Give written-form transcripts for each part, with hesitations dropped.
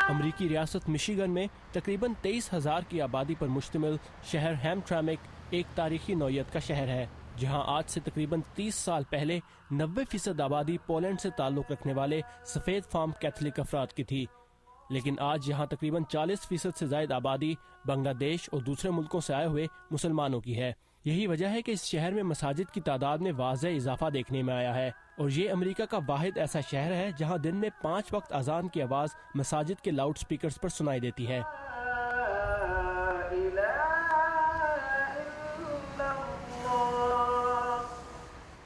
امریکی ریاست مشیگن میں تقریباً 23,000 کی آبادی پر مشتمل شہر ہیمٹرامک ایک تاریخی نوعیت کا شہر ہے، جہاں آج سے تقریباً 30 سال پہلے 90% آبادی پولینڈ سے تعلق رکھنے والے سفید فام کیتھولک افراد کی تھی، لیکن آج یہاں تقریباً 40% سے زائد آبادی بنگلہ دیش اور دوسرے ملکوں سے آئے ہوئے مسلمانوں کی ہے۔ یہی وجہ ہے کہ اس شہر میں مساجد کی تعداد میں واضح اضافہ دیکھنے میں آیا ہے، اور یہ امریکہ کا واحد ایسا شہر ہے جہاں دن میں 5 وقت اذان کی آواز مساجد کے لاؤڈ سپیکرز پر سنائی دیتی ہے۔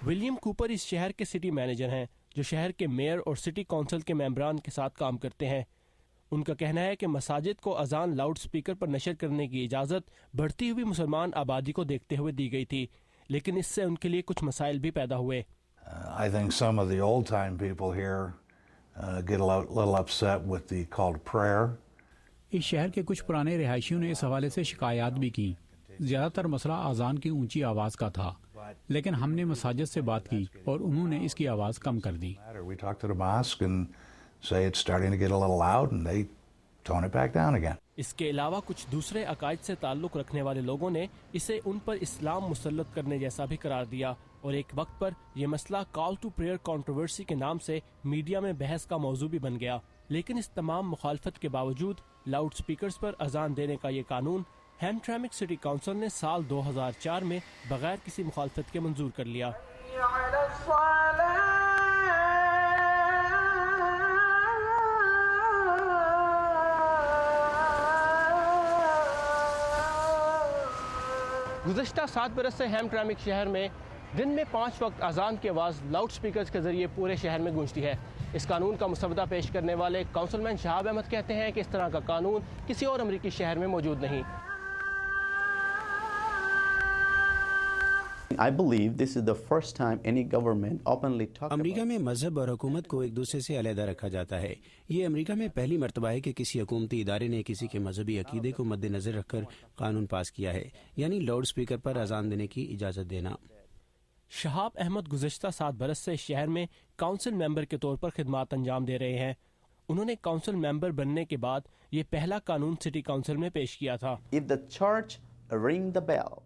ولیم کوپر اس شہر کے سٹی مینیجر ہیں، جو شہر کے میئر اور سٹی کونسل کے ممبران کے ساتھ کام کرتے ہیں۔ ان کا کہنا ہے کہ مساجد کو اذان لاؤڈ سپیکر پر نشر کرنے کی اجازت بڑھتی ہوئی مسلمان آبادی کو دیکھتے ہوئے دی گئی تھی، لیکن اس سے ان کے لیے کچھ مسائل بھی پیدا ہوئے۔ I think some of the old time people here get a little upset with the call to prayer. اس شہر کے کچھ پرانے رہائشیوں نے اس حوالے سے شکایات بھی کی۔ زیادہ تر مسئلہ اذان کی اونچی آواز کا تھا، لیکن ہم نے مساجد سے بات کی اور انہوں نے اس کی آواز کم کر دی۔ We talk to the mosque and say it's starting to get a little loud and they tone it back down again. اس کے علاوہ کچھ دوسرے عقائد سے تعلق رکھنے والے لوگوں نے اسے ان پر اسلام مسلط کرنے جیسا بھی قرار دیا، اور ایک وقت پر یہ مسئلہ کال ٹو پریئر کنٹروورسی کے نام سے میڈیا میں بحث کا موضوع بھی بن گیا۔ لیکن اس تمام مخالفت کے باوجود لاؤڈ سپیکرز پر اذان دینے کا یہ قانون ہیمٹرامک سٹی کونسل نے سال 2004 میں بغیر کسی مخالفت کے منظور کر لیا۔ گزشتہ 7 برس سے ہیمٹرامک شہر میں دن میں 5 وقت اذان کی آواز لاؤڈ سپیکرز کے ذریعے پورے شہر میں گونجتی ہے۔ اس قانون کا مسودہ پیش کرنے والے کونسلمین شہاب احمد کہتے ہیں کہ اس طرح کا قانون کسی اور امریکی شہر میں موجود نہیں۔ I believe this is the first time any government openly talked امریکہ میں مذہب اور حکومت کو ایک دوسرے سے علیحدہ رکھا جاتا ہے۔ یہ امریکہ میں پہلی مرتبہ ہے کہ کسی حکومتی ادارے نے کسی کے مذہبی عقیدے کو مد نظر رکھ کر قانون پاس کیا ہے، یعنی لاؤڈ سپیکر پر اذان دینے کی اجازت دینا۔ شہاب احمد گزشتہ 7 برس سے شہر میں کونسل ممبر کے طور پر خدمات انجام دے رہے ہیں۔ انہوں نے کونسل ممبر بننے کے بعد یہ پہلا قانون سٹی کونسل میں پیش کیا تھا۔ If the church ring the bell,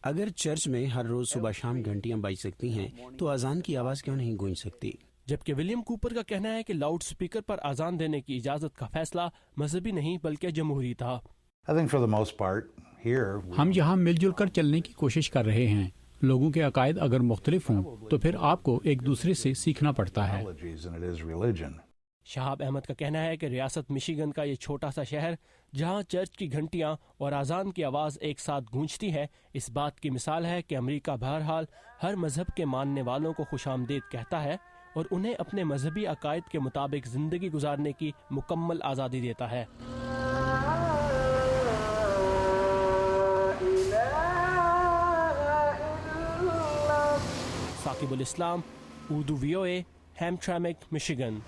اگر چرچ میں ہر روز صبح شام گھنٹیاں بج سکتی ہیں تو اذان کی آواز کیوں نہیں گونج سکتی؟ جبکہ ولیم کوپر کا کہنا ہے کہ لاؤڈ سپیکر پر اذان دینے کی اجازت کا فیصلہ مذہبی نہیں بلکہ جمہوری تھا۔ I think for the most part here ہم یہاں مل جل کر چلنے کی کوشش کر رہے ہیں۔ لوگوں کے عقائد اگر مختلف ہوں تو پھر آپ کو ایک دوسرے سے سیکھنا پڑتا ہے۔ and it is religion. شہاب احمد کا کہنا ہے کہ ریاست مشیگن کا یہ چھوٹا سا شہر جہاں چرچ کی گھنٹیاں اور اذان کی آواز ایک ساتھ گونجتی ہے، اس بات کی مثال ہے کہ امریکہ بہرحال ہر مذہب کے ماننے والوں کو خوش آمدید کہتا ہے اور انہیں اپنے مذہبی عقائد کے مطابق زندگی گزارنے کی مکمل آزادی دیتا ہے۔ ثاقب الاسلام، اردو VOA، ہیمٹرامک، مشیگن۔